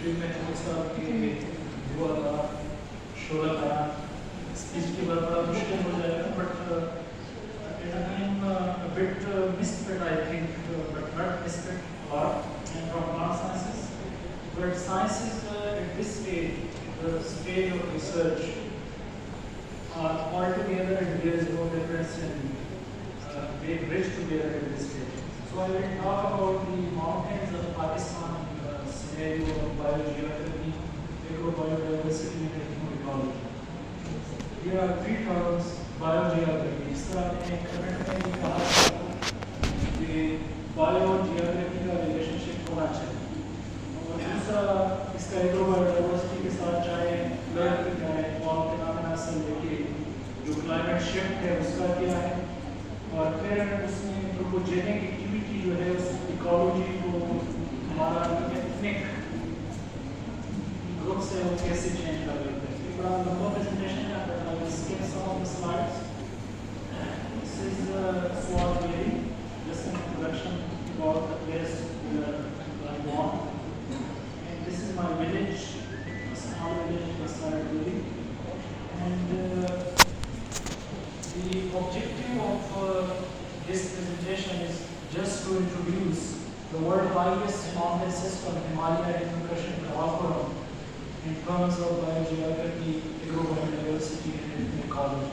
Schedule में बहुत सारा के हुआ था, शोला था, स्पीच के बाद बड़ा मुश्किल हो जाएगा, but a bit misfit, I think, but not misfit a lot, and from non-sciences. But sciences at this stage, the stage of research, are altogether, and there is no difference in being rich together at this stage. So I will talk about the mountains of Pakistan scenario of biogeography, agrobiodiversity, and ethnoecology. Here are three terms: biogeography. इस तरह हमने comment में भी कहा कि biogeography का relationship होना चाहिए, और दूसरा इसका agrobiodiversity के साथ चाहे फ्लड चाहे फॉल फिनोमेना से लेके जो क्लाइमेट शिफ्ट है उसका क्या है, और फिर उसमें एंथ्रोपोजेनिक एक्टिविटी जो है उस इकोलॉजी को हमारा एथनिक ग्रुप से वो कैसे चेंज कर लेते हैं. एक बड़ा लंबा प्रेजेंटेशन है, but I will skip some of the slides. This is Swat Valley, just an introduction about the place where I'm born. And this is my village, a small village, Swat Valley. And the objective of this presentation is just to introduce the world's highest mountain system, Himalaya Intercussion Karakoram, in terms of biogeography, agrobiodiversity, and ecology.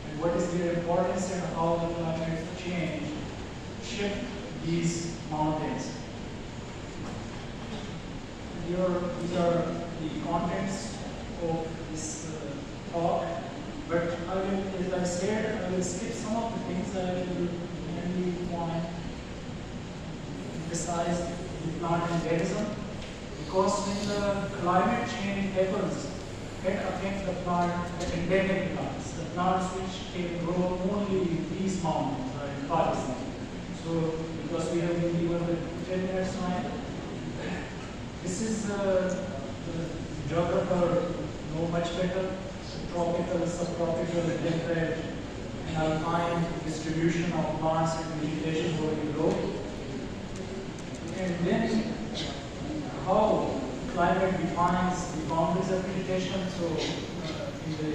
And what is their importance and how the climate change shift these mountains. These are the contents of this talk. But I will, as I said, I will skip some of the things. I will mainly want to emphasize the plant endemism, because when the climate change happens, it affects the plant, the endemic plants, the plants which can grow only in these mountains or in Pakistan. So, because we have been given the 10 minutes time, this is the geographer know much better. Tropical, subtropical, temperate, and alpine distribution of plants and vegetation over the globe. And then how climate defines the boundaries of vegetation. So in the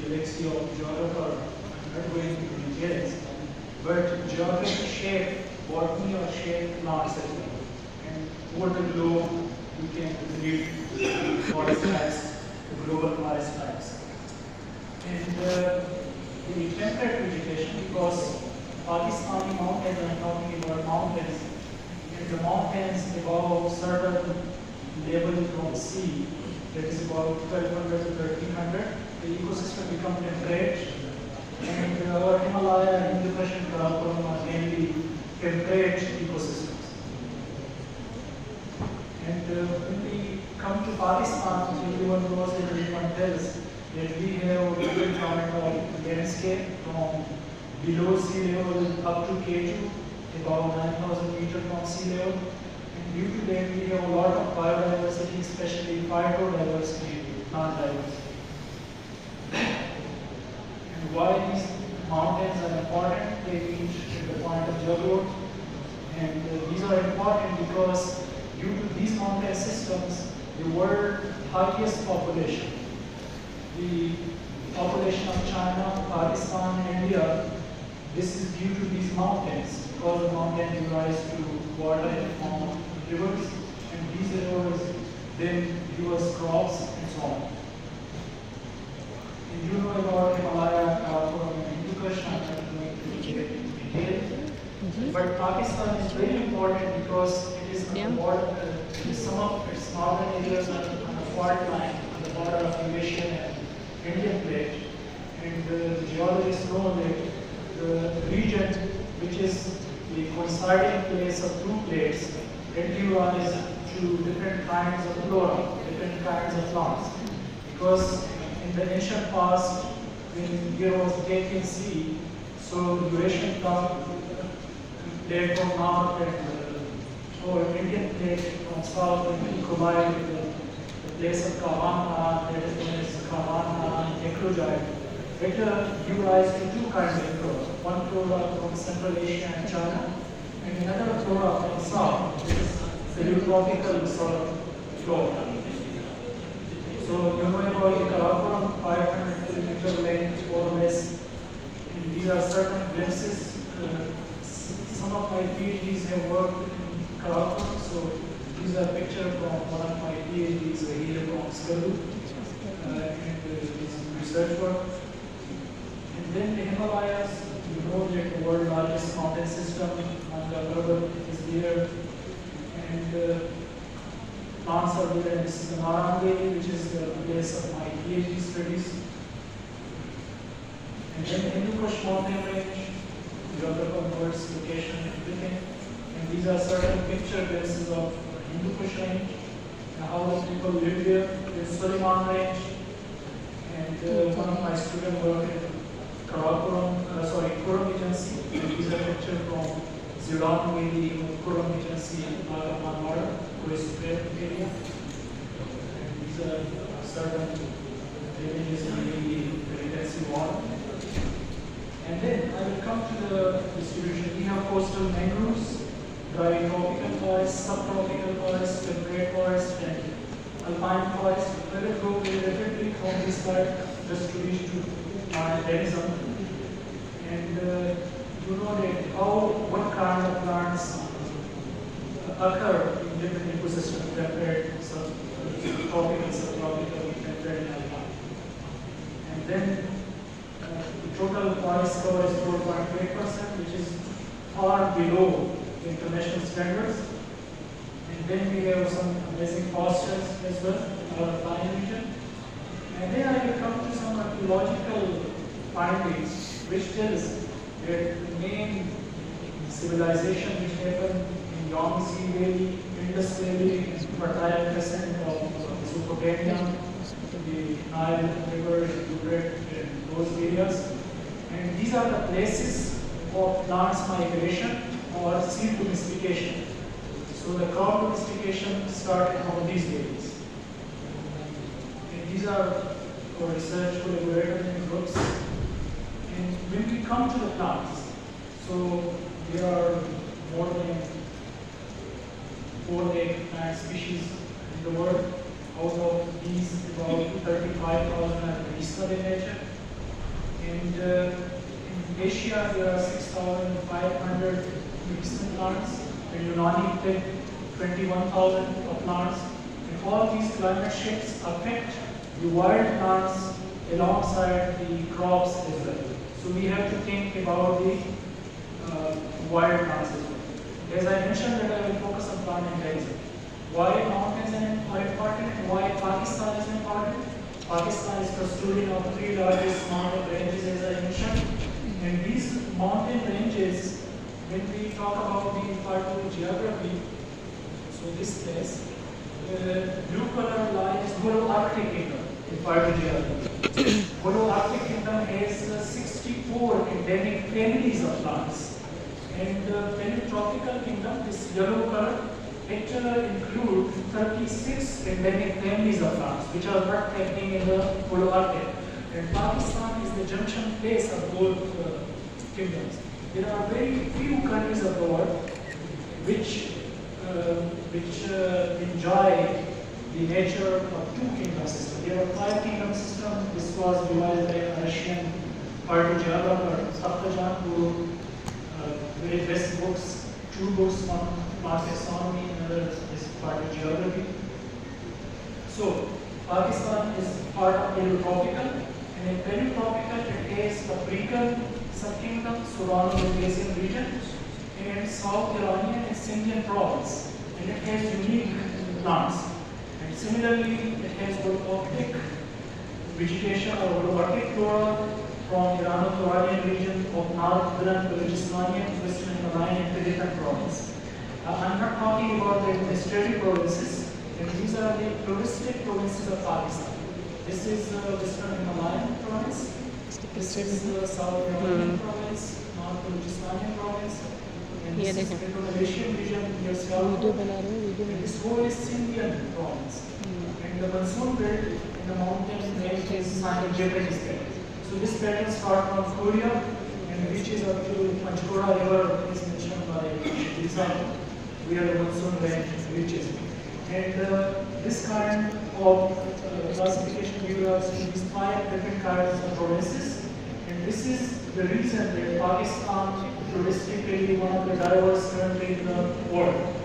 galaxy of geographer, I'm not going into details, but geography shape botany or shape plants as well. And over the globe, we can read forest types, the global forest types. And the temperate vegetation, because Pakistani mountains, I'm talking about mountains, and the mountains above certain level from sea, that is about 1200 to 1300, the ecosystem becomes temperate, and our Himalaya and Intercussion Karakoram are mainly temperate ecosystems. And when we come to Pakistan, everyone knows and everyone tells that we have a different kind of landscape from below sea level up to K2, about 9,000 meters from sea level. And due to that, we have a lot of biodiversity, especially phytodiversity, plant diversity. And why these mountains are important, they reach the point of juggernaut. And these are important because due to these mountain systems, the world's highest population, the population of China, Pakistan, and India, this is due to these mountains, because the mountains give rise to water in the form of rivers, and these rivers then give us crops and so on. And you know about Himalaya, Karakoram, and Intercussion, I'm not going to get into detail. But Pakistan is very important because it is on the border, some of its northern areas are on the fault line, on the border of Eurasian and Indian plate, and the geologists know that the region which is the coinciding place of two plates can give rise to different kinds of flora, different kinds of plants. Because in the ancient past, when there was Caspian Sea, so the Eurasian plate from north and or Indian plate from south and combined with the place of Kavan, that is known as Kavan and Eclogite. It give rise to two kinds of flora. One flora from Central Asia and China, and another flora from south, which is subtropical sort of floor. So you know about the Karakoram 500 kilometer length or less. And these are certain glimpses. Some of my PhDs have worked in Karakoram, so these are pictures from one of my PhDs here from Skadu and his research work. And then the Himalayas, you know that the world's largest mountain system on the global is there. And plants are there, and this is the Narangeli, which is the place of my PhD studies. And then the Hindu Kush mountain range, geographical words, location, everything. And these are certain picture glimpses of Hindu Kush range and how the people live there. There's Suleiman range, and one of my students worked in Kuram agency. And these are pictures from Zilan Valley, Kuram agency, Nagaman border, area. And these are certain images in the intensive water. And then I will come to the distribution. We have coastal mangroves, dry tropical forests, subtropical forests, temperate forests, and alpine forests. I will go very rapidly from this slide just to reach to my denizon. And you know that what kind of plants occur in different ecosystems, temperate, tropical, subtropical, temperate, and alpine. And then the total forest cover is 4.8%, which is far below international standards. And then we have some amazing pastures as well in our alpine region. And then I will come to some archaeological findings which tells that the main civilization which happened in Yangtze Valley, Indus Valley, fertile crescent of Mesopotamia, the Nile River, Euphrates, and those areas. And these are the places of plants migration or seed domestication. So the crop domestication started from these areas. And these are our research collaborators and groups. And when we come to the plants, so there are more than 4 plant species in the world. Out of these, about 35,000 are medicinal in nature. And in Asia, there are 6,500 medicinal plants. In Unani, 21,000 plants. And all these climate shifts affect the wild plants alongside the crops as well. So we have to think about the wild plants as well. As I mentioned that I will focus on plant intelligence. Why mountains are important and why Pakistan is important? Pakistan is custodian of 3 largest mountain ranges as I mentioned. And these mountain ranges, when we talk about the phytogeography, so this place, blue color line is Holo-Arctic kingdom in phytogeography. Holo-Arctic kingdom has 64 endemic families of plants. And the tropical kingdom, this yellow color, it includes 36 endemic families of plants, which are not happening in the Holo-Arctic. And Pakistan is the junction place of both kingdoms. There are very few countries of the world which enjoy the nature of 2 kingdom systems. There are 5 kingdom systems. This was devised by a Russian phytogeographer, Saftajan, who made best books, 2 books, one plant taxonomy, another is phytogeography. So Pakistan is part of Paleotropical, and in Paleotropical it has African subkingdom, Surano-Caucasian region, and South Iranian and Sindhian province, and it has unique plants. And similarly, it has Holo-Arctic vegetation or Holo-Arctic flora from Irano-Turanian region of Northern Balochistan, Western Himalayan, and Tibetan province. I'm not talking about the administrative provinces, and these are the touristic provinces of Pakistan. This is Western Himalayan province. This is South Iranian province, North Balochistan province, and this is the Malaysian region near Singapore. This whole is Sindhian province. And the monsoon belt in the mountain range is Japanese belt. So this pattern starts from Korea and reaches up to Panchkora River, is mentioned by Islamabad, where the monsoon range reaches. And this kind of classification gives us these 5 different kinds of provinces. And this is the reason that Pakistan is touristically one of the diverse countries in the world.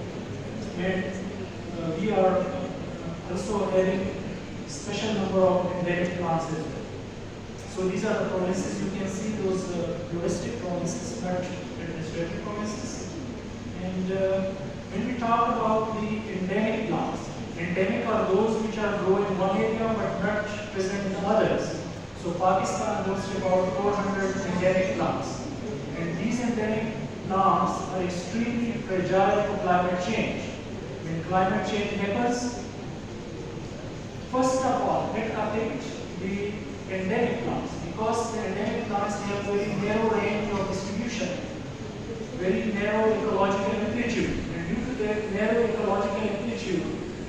And we are also having special number of endemic plants as well. So these are the provinces. You can see those touristic provinces, not administrative provinces. And when we talk about the endemic plants, endemic are those which are grown in one area but not present in others. So Pakistan boasts about 400 endemic plants. And these endemic plants are extremely fragile to climate change. When climate change happens, first of all, let us take the endemic plants, because the endemic plants have very narrow range of distribution, very narrow ecological amplitude, and due to their narrow ecological amplitude,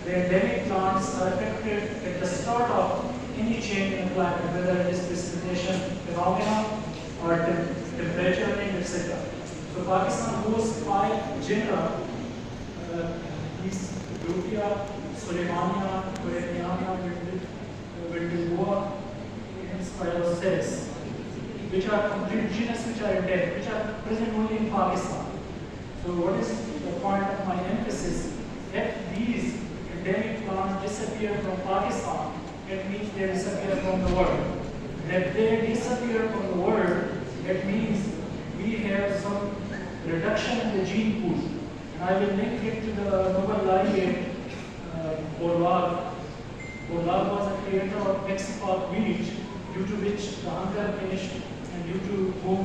the endemic plants are affected at the start of any change in the climate, whether it is precipitation phenomena or temperature change, etc. So Pakistan boasts 5 genera, these Lupia, Suleimania, Quaid-e-Azam, and Spinoceres, which are complete genus, which are endemic, which are present only in Pakistan. So what is the point of my emphasis? If these endemic plants disappear from Pakistan, it means they disappear from the world. And if they disappear from the world, it means we have some reduction in the gene pool. And I will link it to the Nobel laureate Quaid-e-Azam. Quaid-e-Azam was a creator of Mexico wheat, due to which the hunger finished and due to whom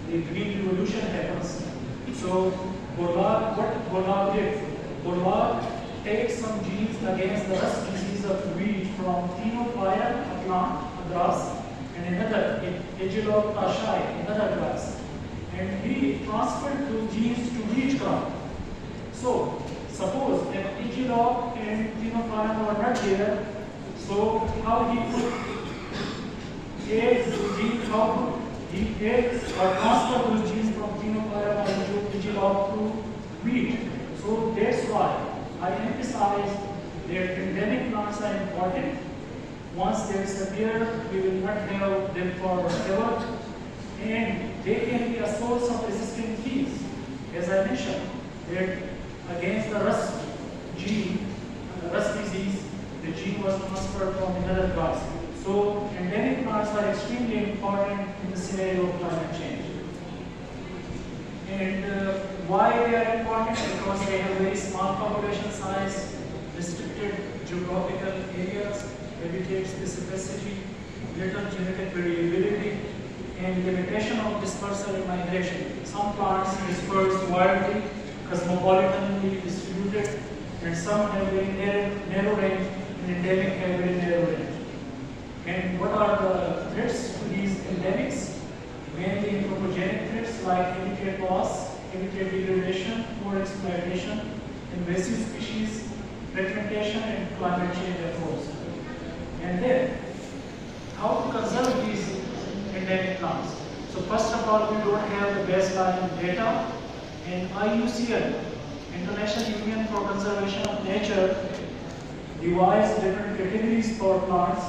the Green Revolution happens. So what Quaid-e-Azam did, Quaid-e-Azam takes some genes against the rust disease of wheat from Thinophyra, a plant, a grass, and another, Agilop tashai, another grass. And he transferred those genes to wheat crop. So suppose that Agilop and Thinophyra were not there, so how he could aid the gene, how could he aid or transfer those genes from Thinophyra to Agilop to wheat? So that's why I emphasize that endemic plants are important. Once they disappear, we will not have them forever, and they can be a source of resistant genes. As I mentioned, that against the rust gene, rust disease, the gene was transferred from another grass. So endemic plants are extremely important in the scenario of climate change. And why they are important? Because they have very small population size, restricted geographical areas, habitat specificity, little genetic variability, and limitation of dispersal and migration. Some plants disperse wildly, cosmopolitanly distributed, and some have very narrow range, and endemic have very narrow range. And what are the threats to these endemics? Mainly anthropogenic threats like habitat loss, habitat degradation, poor exploitation, invasive species, fragmentation, and climate change efforts. And then, how to conserve these endemic plants? So first of all, we don't have the baseline data, and IUCN, International Union for Conservation of Nature, devised different categories for plants,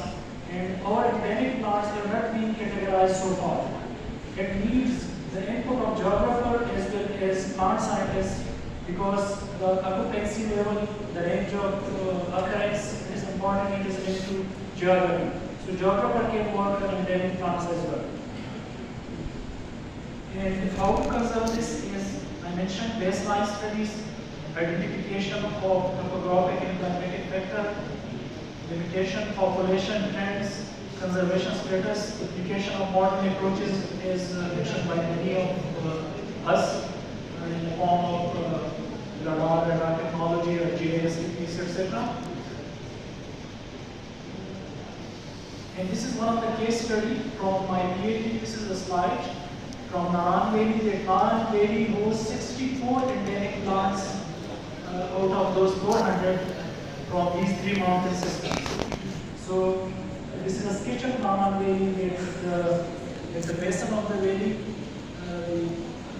and our endemic plants have not been categorized so far. It needs the input of geographer as well as plant scientists, because the occupancy level, the range of occurrence is important, it is linked to geography. So geographer can work on endemic plants as well. And how to conserve this is, I mentioned baseline studies, identification of topographic and climatic factor, limitation, population trends, conservation status, application of modern approaches as mentioned by many of us in the form of radar technology or GIS, etc. And this is one of the case study from my PhD. This is a slide from Naran Valley. The Naran Valley hosts 64 endemic plants out of those 400 from these 3 mountain systems. So this is a sketch of Naran Valley at the basin of the valley.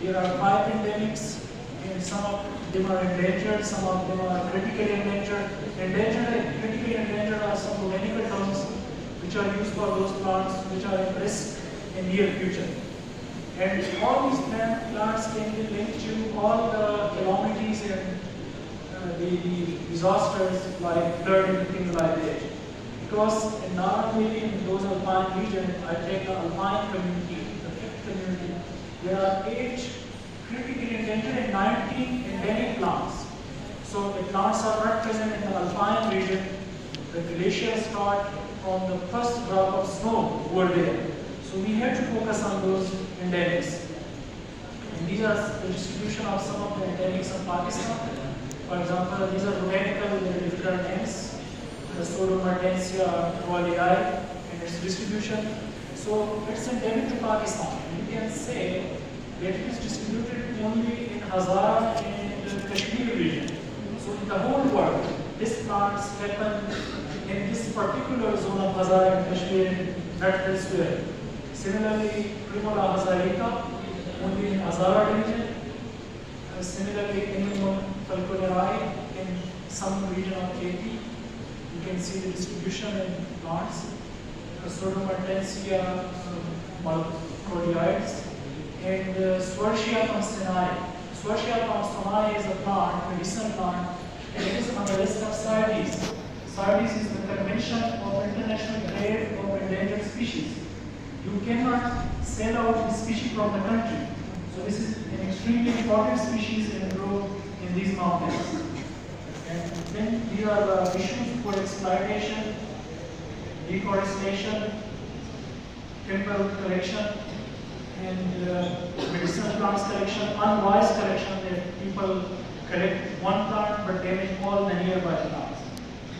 There are 5 endemics, and some of them are endangered, some of them are critically endangered. Endangered and critically endangered are some botanical terms which are used for those plants which are at risk in near future. And all these plants can be linked to all the calamities and the disasters like flood and things like that. Because not only in those alpine regions, I take the alpine community, the fifth community, there are 8 critically endangered and 19 endemic plants. So the plants are not present in the alpine region. The glaciers start from the first drop of snow over there. So we have to focus on those endemics. And these are the distribution of some of the endemics of Pakistan. For example, these are botanical with different names. The Sodomertensia roalii and its distribution. So it's endemic to Pakistan. You can say that it is distributed only in Hazara and the Kashmir region. So in the whole world, these plants happen in this particular zone of Hazara and Kashmir and not elsewhere. Similarly, Primula hazarika, only in Hazara region. Similarly, Animum falconeri in some region of KP. You can see the distribution in plants. Sodomertensia malcodioides and Swartia comsteni. Swartia comsteni is a plant, medicinal plant, and it is on the list of CITES. CITES is the Convention of International Trade of Endangered Species. You cannot sell out this species from the country. So this is an extremely important species and grow in these mountains. And then these are the issues for exploitation, deforestation, timber collection, and medicinal plants collection, unwise collection that people collect one plant but damage all the nearby plants.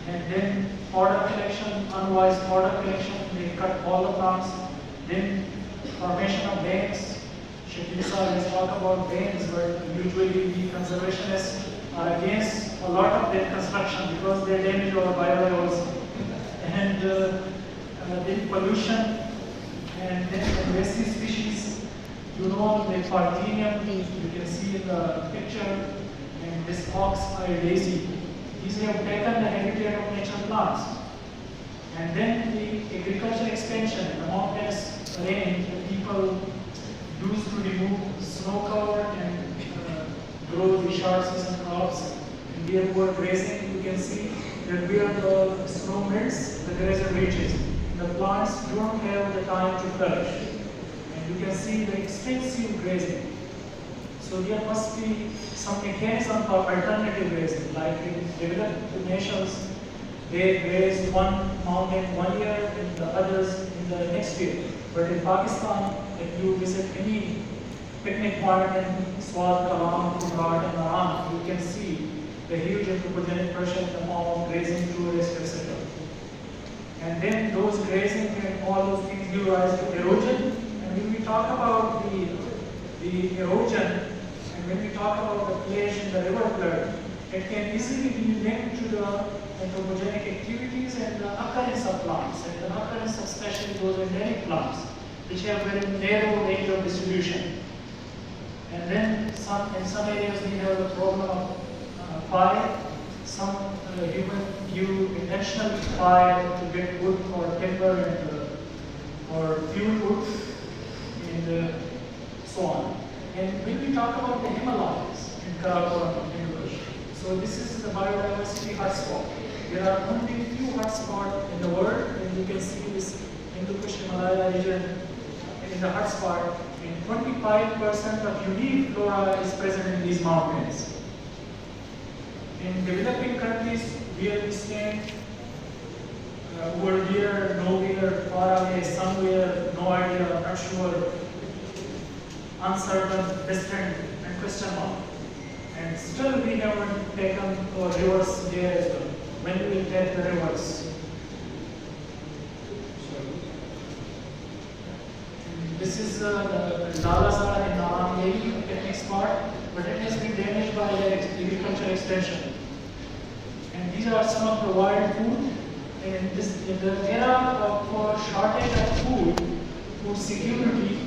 And then fodder collection, unwise fodder collection, they cut all the plants. Then formation of dams. Shakilsa has talked about dams, but usually the conservationists are against a lot of their construction because they damage our biodiversity. And then pollution, and then invasive species. You know the Parthenium, you can see in the picture, and this ox-eye daisy. These have taken the habitat of nature plants. And then the agricultural expansion in the mountainous range, the people used to remove snow cover and grow the short season crops. And where we are grazing, you can see that where the snow melts, the grazer reaches. The plants don't have the time to flourish. And you can see the extensive grazing. So there must be some mechanism for alternative grazing, like in developed nations, they graze one mountain 1 year and the others in the next year. But in Pakistan, if you visit any picnic point in Swat, Kalam, Gujarat, and Aram, you can see the huge anthropogenic pressure in the form of grazing, tourists, etc. And then those grazing and all those things give rise to erosion. And when we talk about the erosion, and when we talk about the place in the river flood, it can easily be linked to the anthropogenic activities and the occurrence of plants, and the occurrence of especially those endemic plants, which have very narrow range of distribution. And then in some areas we have the problem of fire. Some human use intentional fire to get wood for timber and or fuel wood and so on. And when we talk about the Himalayas in Karakoram and English, so this is the biodiversity hotspot. There are only few hotspots in the world, and you can see this Hindu-Kush Himalaya region in the hotspot, and 25% of unique flora is present in these mountains. In developing countries where we stand, over here, nowhere, far away, somewhere, no idea, not sure, uncertain, distant, and question mark. And still we haven't taken our rivers there as well. When we will take the rivers? This is the Lalazar in Naram Lake, picnic spot, but it has been damaged by the agricultural extension. And these are some of the wild food. And in the era of shortage of food security,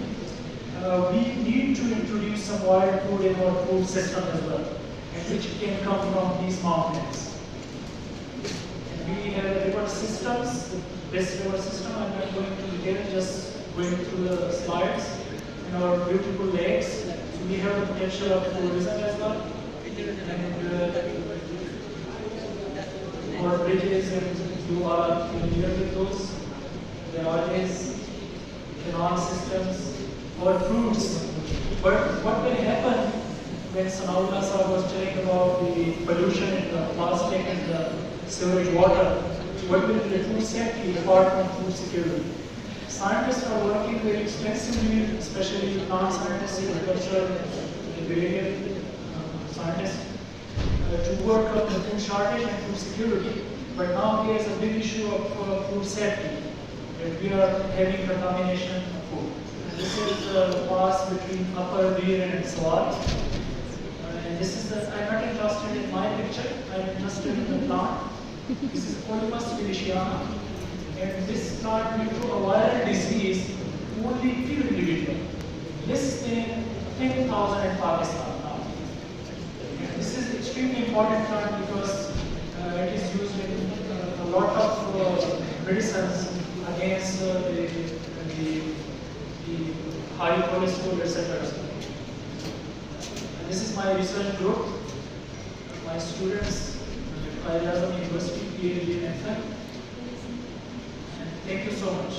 we need to introduce some wild food in our food system as well. and which can come from these mountains. And we have river systems, the best river system. I'm not going to detail, just going through the slides. And our beautiful lakes. So we have the potential of tourism as well. And our bridges, and you are familiar with those. There are these canal systems or fruits. But what will happen when Sanaullah Sahib was telling about the pollution in the plastic and the sewage water? What will be the food safety apart from food security? Scientists are working very extensively, especially plant scientists, agriculture, related scientists, to work on the food shortage and food security. But now there is a big issue of food safety, that we are having contamination of food. This is the pass between Upper Bir and Swat. And this is the, I'm not interested in my picture, I'm interested in the plant. This is Polymus feliciana. And this plant due to a viral disease only few individuals. Less than 10,000 in Pakistan now. And this is extremely important plant because it is used in a lot of medicines against the high cholesterol receptors. This is my research group, my students at Quaid-e-Azam University, PhD and MPhil. And thank you so much.